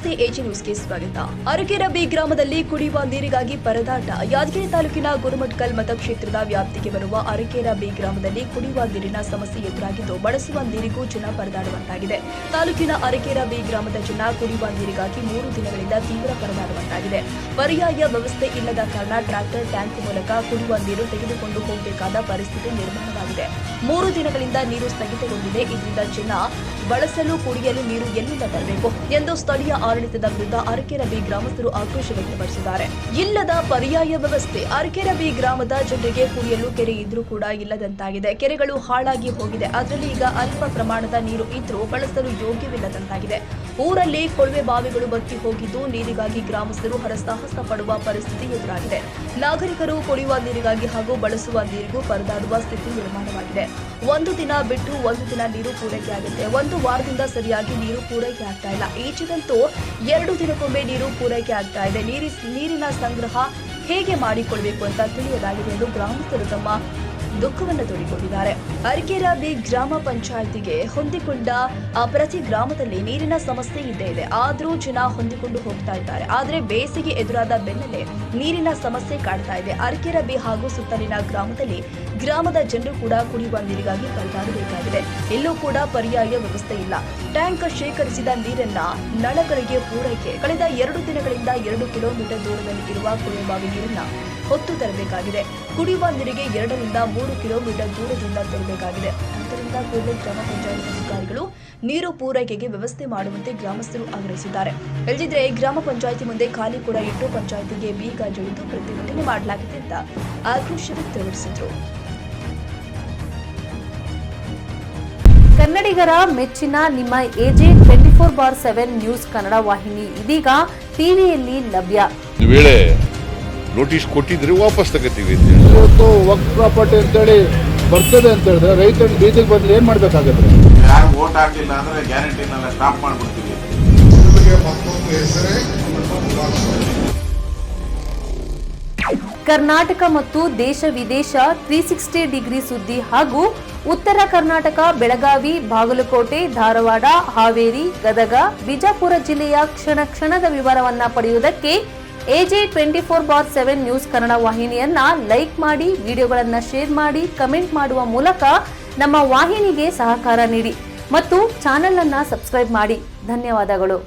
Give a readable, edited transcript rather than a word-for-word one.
ನಮಸ್ತೆ ಎಜಿ ನ್ಯೂಸ್ಗೆ ಸ್ವಾಗತ. ಅರಕೆರ ಬಿ ಗ್ರಾಮದಲ್ಲಿ ಕುಡಿಯುವ ನೀರಿಗಾಗಿ ಪರದಾಟ. ಯಾದಗಿರಿ ತಾಲೂಕಿನ ಗುರುಮಠಕಲ್ ಮತಕ್ಷೇತ್ರದ ವ್ಯಾಪ್ತಿಗೆ ಬರುವ ಅರಕೆರ ಬಿ ಗ್ರಾಮದಲ್ಲಿ ಕುಡಿಯುವ ನೀರಿನ ಸಮಸ್ಯೆ ಎದುರಾಗಿದ್ದು ಬಳಸುವ ನೀರಿಗೂ ಜನ ಪರದಾಡುವಂತಾಗಿದೆ. ತಾಲೂಕಿನ ಅರಕೆರ ಬಿ ಗ್ರಾಮದ ಜನ ಕುಡಿಯುವ ನೀರಿಗಾಗಿ 3 ದಿನಗಳಿಂದ ತೀವ್ರ ಪರದಾಡುವಂತಾಗಿದೆ. ಪರ್ಯಾಯ ವ್ಯವಸ್ಥೆ ಇಲ್ಲದ ಕಾರಣ ಟ್ರ್ಯಾಕ್ಟರ್ ಟ್ಯಾಂಕ್ ಮೂಲಕ ಕುಡಿಯುವ ನೀರು ತೆಗೆದುಕೊಂಡು ಹೋಗಬೇಕಾದ ಪರಿಸ್ಥಿತಿ ನಿರ್ಮಾಣವಾಗಿದೆ. 3 ದಿನಗಳಿಂದ ನೀರು ಸ್ಥಗಿತಗೊಂಡಿದೆ. ಇದರಿಂದ ಜನ ಬಳಸಲು ಕುಡಿಯಲು ನೀರು ಎಲ್ಲಿಂದ ತರಬೇಕು ಎಂದು ಸ್ಥಳೀಯ ಆಡಳಿತದ ವಿರುದ್ಧ ಅರಕೆರ ಬಿ ಗ್ರಾಮಸ್ಥರು ಆಕ್ರೋಶ ವ್ಯಕ್ತಪಡಿಸಿದ್ದಾರೆ. ಇಲ್ಲದ ಪರ್ಯಾಯ ವ್ಯವಸ್ಥೆ. ಅರಕೆರ ಬಿ ಗ್ರಾಮದ ಜನರಿಗೆ ಕುಡಿಯಲು ಕೆರೆ ಇದ್ರೂ ಕೂಡ ಇಲ್ಲದಂತಾಗಿದೆ. ಕೆರೆಗಳು ಹಾಳಾಗಿ ಹೋಗಿದೆ. ಅದರಲ್ಲಿ ಈಗ ಅಲ್ಪ ಪ್ರಮಾಣದ ನೀರು ಇದ್ರೂ ಬಳಸಲು ಯೋಗ್ಯವಿಲ್ಲದಂತಾಗಿದೆ. ಊರಲ್ಲಿ ಕೊಳವೆ ಬಾವಿಗಳು ಬತ್ತಿ ಹೋಗಿದ್ದು ನೀರಿಗಾಗಿ ಗ್ರಾಮಸ್ಥರು ಹರಸಾಹಸ ಪಡುವ ಪರಿಸ್ಥಿತಿ ಎದುರಾಗಿದೆ. ನಾಗರಿಕರು ಕುಡಿಯುವ ನೀರಿಗಾಗಿ ಹಾಗೂ ಬಳಸುವ ನೀರಿಗೂ ಪರದಾಡುವ ಸ್ಥಿತಿ ನಿರ್ಮಾಣವಾಗಿದೆ. ಒಂದು ದಿನ ಬಿಟ್ಟು ಒಂದು ದಿನ ನೀರು ಪೂರೈಕೆ ಆಗುತ್ತೆ. ಒಂದು ವಾರದಿಂದ ಸರಿಯಾಗಿ ನೀರು ಪೂರೈಕೆ ಆಗ್ತಾ ಇಲ್ಲ. ಈಚೆಗಂತೂ 2 ದಿನಕ್ಕೊಮ್ಮೆ ನೀರು ಪೂರೈಕೆ ಆಗ್ತಾ ಇದೆ. ನೀರಿನ ಸಂಗ್ರಹ ಹೇಗೆ ಮಾಡಿಕೊಳ್ಬೇಕು ಅಂತ ತಿಳಿಯಲಾಗಿದೆ ಎಂದು ಗ್ರಾಮಸ್ಥರು ತಮ್ಮ ದುಃಖವನ್ನು ತೋಡಿಕೊಂಡಿದ್ದಾರೆ. ಅರಕೆರ ಬಿ ಗ್ರಾಮ ಪಂಚಾಯಿತಿಗೆ ಹೊಂದಿಕೊಂಡ ಪ್ರತಿ ಗ್ರಾಮದಲ್ಲಿ ನೀರಿನ ಸಮಸ್ಯೆ ಇದ್ದೇ ಇದೆ. ಆದರೂ ಜನ ಹೊಂದಿಕೊಂಡು ಹೋಗ್ತಾ ಇದ್ದಾರೆ. ಆದರೆ ಬೇಸಿಗೆ ಎದುರಾದ ಬೆನ್ನಲ್ಲೇ ನೀರಿನ ಸಮಸ್ಯೆ ಕಾಡ್ತಾ ಇದೆ. ಅರಕೆರ ಬಿ ಹಾಗೂ ಸುತ್ತಲಿನ ಗ್ರಾಮದಲ್ಲಿ ಗ್ರಾಮದ ಜನರು ಕೂಡ ಕುಡಿಯುವ ನೀರಿಗಾಗಿ ಪರದಾಡಬೇಕಾಗಿದೆ. ಎಲ್ಲೂ ಕೂಡ ಪರ್ಯಾಯ ವ್ಯವಸ್ಥೆ ಇಲ್ಲ. ಟ್ಯಾಂಕ್ ಶೇಖರಿಸಿದ ನೀರನ್ನ ನಳಗಳಿಗೆ ಪೂರೈಕೆ. ಕಳೆದ 2 ದಿನಗಳಿಂದ 2 ಕಿಲೋಮೀಟರ್ ದೂರದಲ್ಲಿ ಇರುವ ಕೊಳವೆಬಾವಿ ನೀರನ್ನ ಹೊತ್ತು ತರಬೇಕಾಗಿದೆ. ಕುಡಿಯುವ ನೀರಿಗೆ 2 ರಿಂದ 3 ಕಿಲೋಮೀಟರ್ ದೂರದಿಂದ ತರಬೇಕಾಗಿದೆ. ಆದ್ದರಿಂದ ಕೂಡಲೇ ಗ್ರಾಮ ಪಂಚಾಯತ್ ಅಧಿಕಾರಿಗಳು ನೀರು ಪೂರೈಕೆಗೆ ವ್ಯವಸ್ಥೆ ಮಾಡುವಂತೆ ಗ್ರಾಮಸ್ಥರು ಆಗ್ರಹಿಸಿದ್ದಾರೆ. ಇಲ್ಲದಿದ್ದರೆ ಗ್ರಾಮ ಪಂಚಾಯಿತಿ ಮುಂದೆ ಖಾಲಿ ಕೂಡ ಇಟ್ಟು ಪಂಚಾಯಿತಿಗೆ ಬೀಗ ಜಡಿದು ಪ್ರತಿಭಟನೆ ಮಾಡಲಾಗಿದೆ ಅಂತ ಆಕ್ರೋಶ ವ್ಯಕ್ತಪಡಿಸಿದರು. ಕನ್ನಡಿಗರ ಮೆಚ್ಚಿನ ನಿಮ್ಮ ಎಜೆ 24/7 ನ್ಯೂಸ್ ಕನ್ನಡ ವಾಹಿನಿ ಇದೀಗ ಟಿವಿಯಲ್ಲಿ ಲಭ್ಯ. ವೇಳೆ ನೋಟಿಸ್ ಕೊಟ್ಟಿದ್ರೆ ವಾಪಸ್ ತಗೋತೀವಿ. ಇವತ್ತು ವಕ್ಫ್ ಪ್ರಾಪರ್ಟಿ ಅಂತೇಳಿ ಬರ್ತದೆ ಅಂತ ಹೇಳಿದ್ರೆ ರೈತರು ಬೀದಿಗೆ ಬಂದ್ರೆ ಏನ್ ಮಾಡ್ಬೇಕಾಗತ್ತೆ? ಯಾರು ವೋಟ್ ಹಾಕಿಲ್ಲ ಅಂದ್ರೆ ಗ್ಯಾರಂಟಿನೆಲ್ಲ ಸ್ಟಾಪ್ ಮಾಡ್ಬಿಡ್ತೀವಿ. ಕರ್ನಾಟಕ ಮತ್ತು ದೇಶ ವಿದೇಶ 360 ಡಿಗ್ರಿ ಸುದ್ದಿ ಹಾಗೂ ಉತ್ತರ ಕರ್ನಾಟಕ, ಬೆಳಗಾವಿ, ಬಾಗಲಕೋಟೆ, ಧಾರವಾಡ, ಹಾವೇರಿ, ಗದಗ, ಬಿಜಾಪುರ ಜಿಲ್ಲೆಯ ಕ್ಷಣ ಕ್ಷಣದ ವಿವರವನ್ನ ಪಡೆಯುವುದಕ್ಕೆ ಎಜೆ 24/7 ನ್ಯೂಸ್ ಕನ್ನಡ ವಾಹಿನಿಯನ್ನ ಲೈಕ್ ಮಾಡಿ, ವಿಡಿಯೋಗಳನ್ನ ಶೇರ್ ಮಾಡಿ, ಕಮೆಂಟ್ ಮಾಡುವ ಮೂಲಕ ನಮ್ಮ ವಾಹಿನಿಗೆ ಸಹಕಾರ ನೀಡಿ ಮತ್ತು ಚಾನೆಲ್ ಅನ್ನ ಸಬ್ಸ್ಕ್ರೈಬ್ ಮಾಡಿ. ಧನ್ಯವಾದಗಳು.